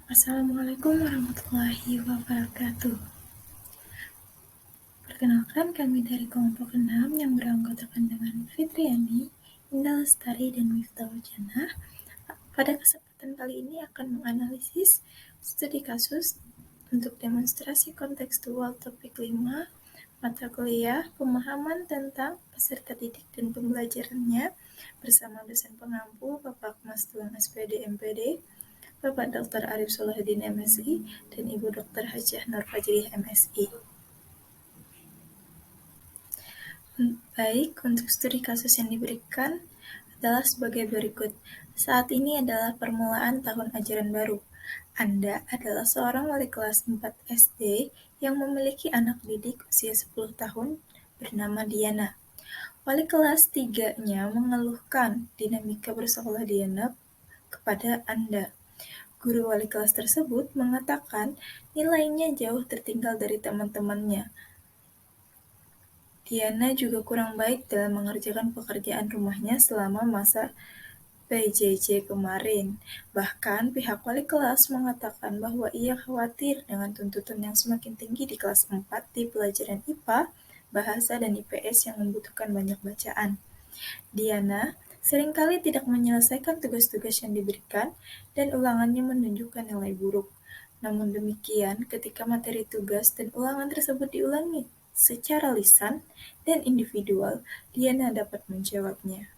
Assalamualaikum warahmatullahi wabarakatuh. Perkenalkan, kami dari kelompok 6 yang beranggotakan dengan Fitriani, Indah Lestari, dan Miftahul Jannah. Pada kesempatan kali ini akan menganalisis studi kasus untuk demonstrasi kontekstual topik 5, mata kuliah pemahaman tentang peserta didik dan pembelajarannya bersama dosen pengampu Bapak Mas Tuan SPD MPD, Bapak Dr. Arif Solahuddin MSI, dan Ibu Dr. Hajah Nur Fajriyah MSI. Baik, untuk studi kasus yang diberikan adalah sebagai berikut. Saat ini adalah permulaan tahun ajaran baru. Anda adalah seorang wali kelas 4 SD yang memiliki anak didik usia 10 tahun bernama Diana. Wali kelas 3-nya mengeluhkan dinamika bersekolah Diana kepada Anda. Guru wali kelas tersebut mengatakan nilainya jauh tertinggal dari teman-temannya. Diana juga kurang baik dalam mengerjakan pekerjaan rumahnya selama masa PJJ kemarin. Bahkan pihak wali kelas mengatakan bahwa ia khawatir dengan tuntutan yang semakin tinggi di kelas 4 di pelajaran IPA, Bahasa, dan IPS yang membutuhkan banyak bacaan. Diana seringkali tidak menyelesaikan tugas-tugas yang diberikan dan ulangannya menunjukkan nilai buruk. Namun demikian, ketika materi tugas dan ulangan tersebut diulangi secara lisan dan individual, Diana dapat menjawabnya.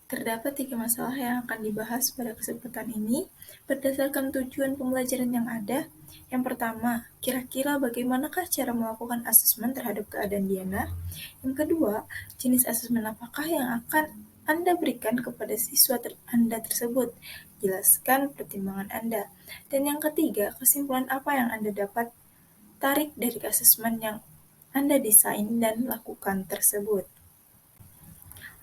Terdapat 3 masalah yang akan dibahas pada kesempatan ini berdasarkan tujuan pembelajaran yang ada. Yang pertama, kira-kira bagaimanakah cara melakukan asesmen terhadap keadaan Diana? Yang kedua, jenis asesmen apakah yang akan Anda berikan kepada siswa Anda tersebut? Jelaskan pertimbangan Anda. Dan yang ketiga, kesimpulan apa yang Anda dapat tarik dari asesmen yang Anda desain dan lakukan tersebut.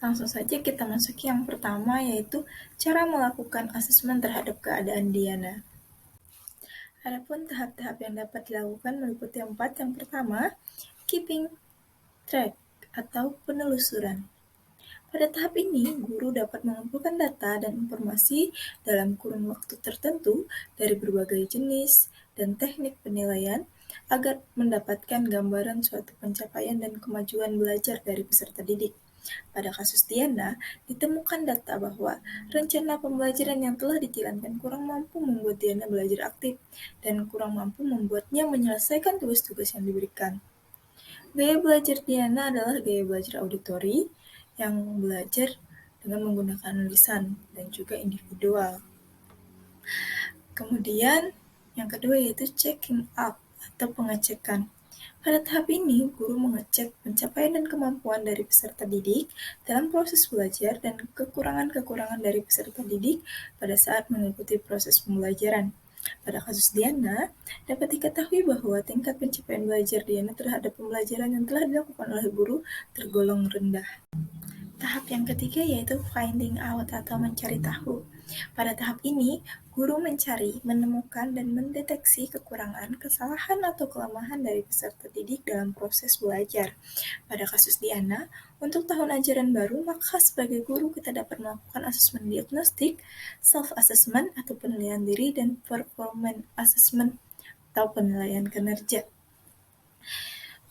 Langsung saja kita masuk yang pertama, yaitu cara melakukan asesmen terhadap keadaan Diana. Adapun tahap-tahap yang dapat dilakukan meliputi 4. Yang pertama, keeping track atau penelusuran. Pada tahap ini, guru dapat mengumpulkan data dan informasi dalam kurun waktu tertentu dari berbagai jenis dan teknik penilaian agar mendapatkan gambaran suatu pencapaian dan kemajuan belajar dari peserta didik. Pada kasus Diana, ditemukan data bahwa rencana pembelajaran yang telah dijalankan kurang mampu membuat Diana belajar aktif dan kurang mampu membuatnya menyelesaikan tugas-tugas yang diberikan. Gaya belajar Diana adalah gaya belajar auditori yang belajar dengan menggunakan lisan dan juga individual. Kemudian, yang kedua yaitu checking up atau pengecekan. Pada tahap ini, guru mengecek pencapaian dan kemampuan dari peserta didik dalam proses belajar dan kekurangan-kekurangan dari peserta didik pada saat mengikuti proses pembelajaran. Pada kasus Diana, dapat diketahui bahwa tingkat pencapaian belajar Diana terhadap pembelajaran yang telah dilakukan oleh guru tergolong rendah. Tahap yang ketiga yaitu finding out atau mencari tahu. Pada tahap ini, guru mencari, menemukan, dan mendeteksi kekurangan, kesalahan, atau kelemahan dari peserta didik dalam proses belajar. Pada kasus Diana, untuk tahun ajaran baru, maka sebagai guru kita dapat melakukan asesmen diagnostik, self-assessment atau penilaian diri, dan performance assessment atau penilaian kinerja.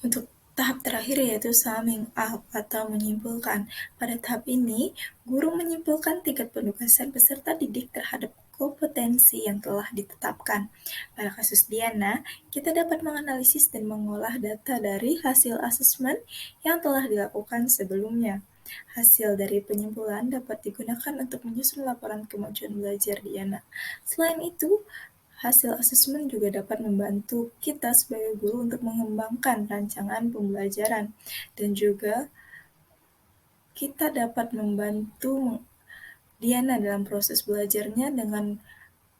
Untuk tahap terakhir yaitu summing up atau menyimpulkan. Pada tahap ini, guru menyimpulkan tingkat penugasan peserta didik terhadap kompetensi yang telah ditetapkan. Pada kasus Diana, kita dapat menganalisis dan mengolah data dari hasil asesmen yang telah dilakukan sebelumnya. Hasil dari penyimpulan dapat digunakan untuk menyusun laporan kemajuan belajar Diana. Selain itu, hasil asesmen juga dapat membantu kita sebagai guru untuk mengembangkan rancangan pembelajaran dan juga kita dapat membantu Diana dalam proses belajarnya dengan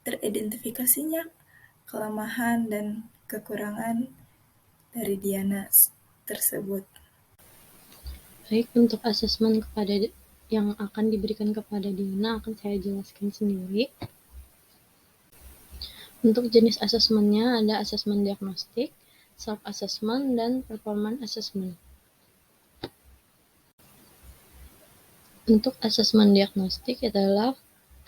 teridentifikasinya kelemahan dan kekurangan dari Diana tersebut. Baik, untuk asesmen yang akan diberikan kepada Diana akan saya jelaskan sendiri. Untuk jenis asesmennya ada asesmen diagnostik, self-assessment, dan performance assessment. Untuk asesmen diagnostik adalah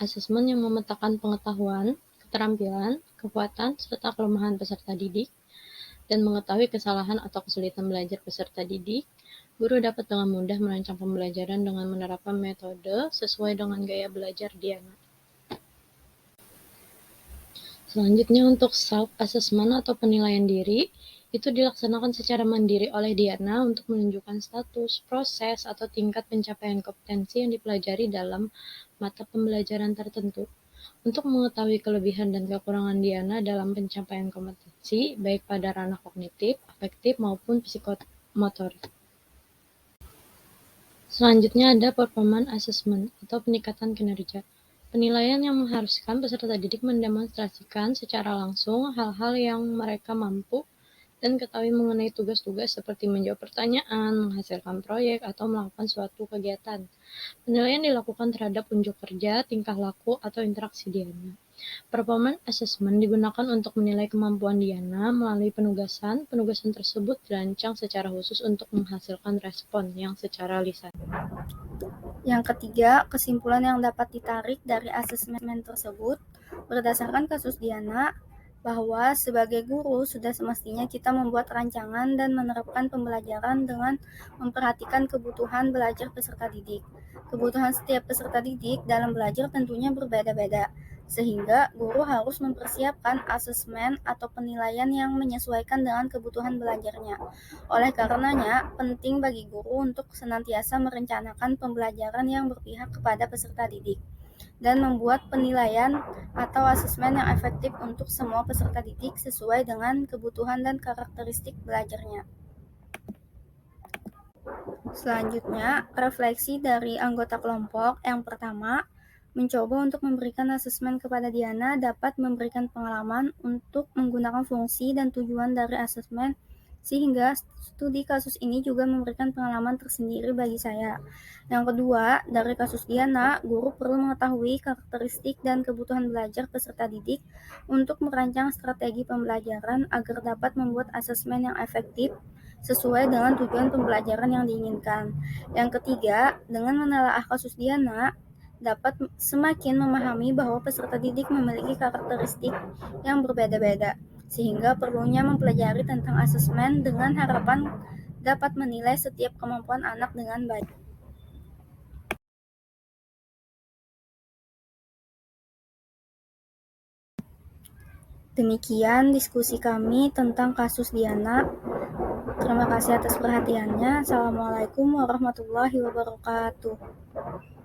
asesmen yang memetakan pengetahuan, keterampilan, kekuatan, serta kelemahan peserta didik, dan mengetahui kesalahan atau kesulitan belajar peserta didik, guru dapat dengan mudah merancang pembelajaran dengan menerapkan metode sesuai dengan gaya belajar Diana. Selanjutnya untuk self-assessment atau penilaian diri, itu dilaksanakan secara mandiri oleh Diana untuk menunjukkan status, proses, atau tingkat pencapaian kompetensi yang dipelajari dalam mata pembelajaran tertentu. Untuk mengetahui kelebihan dan kekurangan Diana dalam pencapaian kompetensi, baik pada ranah kognitif, afektif, maupun psikomotorik. Selanjutnya ada performance assessment atau peningkatan kinerja. Penilaian yang mengharuskan peserta didik mendemonstrasikan secara langsung hal-hal yang mereka mampu dan ketahui mengenai tugas-tugas seperti menjawab pertanyaan, menghasilkan proyek, atau melakukan suatu kegiatan. Penilaian dilakukan terhadap unjuk kerja, tingkah laku, atau interaksi Diana. Performance assessment digunakan untuk menilai kemampuan Diana melalui penugasan. Penugasan tersebut dirancang secara khusus untuk menghasilkan respon yang secara lisan. Yang ketiga, kesimpulan yang dapat ditarik dari asesmen tersebut berdasarkan kasus Diana bahwa sebagai guru sudah semestinya kita membuat rancangan dan menerapkan pembelajaran dengan memperhatikan kebutuhan belajar peserta didik. Kebutuhan setiap peserta didik dalam belajar tentunya berbeda-beda, sehingga guru harus mempersiapkan asesmen atau penilaian yang menyesuaikan dengan kebutuhan belajarnya. Oleh karenanya, penting bagi guru untuk senantiasa merencanakan pembelajaran yang berpihak kepada peserta didik dan membuat penilaian atau asesmen yang efektif untuk semua peserta didik sesuai dengan kebutuhan dan karakteristik belajarnya. Selanjutnya, refleksi dari anggota kelompok. Yang pertama, mencoba untuk memberikan asesmen kepada Diana dapat memberikan pengalaman untuk menggunakan fungsi dan tujuan dari asesmen, sehingga studi kasus ini juga memberikan pengalaman tersendiri bagi saya. Yang kedua, dari kasus Diana, guru perlu mengetahui karakteristik dan kebutuhan belajar peserta didik untuk merancang strategi pembelajaran agar dapat membuat asesmen yang efektif sesuai dengan tujuan pembelajaran yang diinginkan. Yang ketiga, dengan menelaah kasus Diana, dapat semakin memahami bahwa peserta didik memiliki karakteristik yang berbeda-beda, sehingga perlunya mempelajari tentang asesmen dengan harapan dapat menilai setiap kemampuan anak dengan baik. Demikian diskusi kami tentang kasus Diana. Terima kasih atas perhatiannya. Assalamualaikum warahmatullahi wabarakatuh.